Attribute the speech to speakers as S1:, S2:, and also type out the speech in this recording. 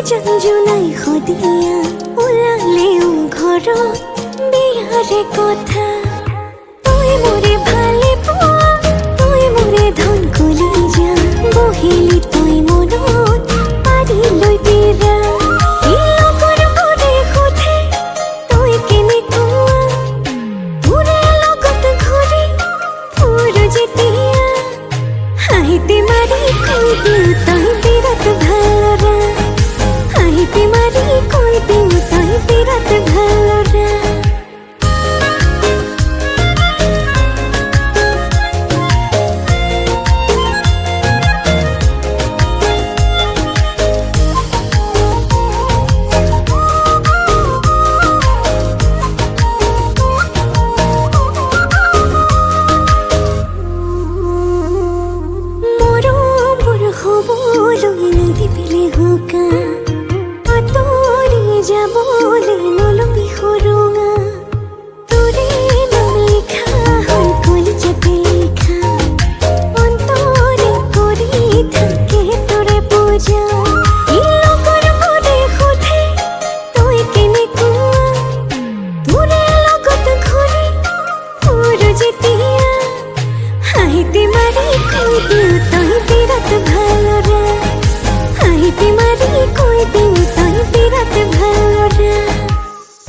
S1: জঞ্জনাই সদিয়া ওলালেও ঘৰত বিয়াৰে কথা তই মোৰে ভালে পোৱা তই মোৰে ধন কলি যা বহিলি তই মনত পাৰি লৈ বিৰা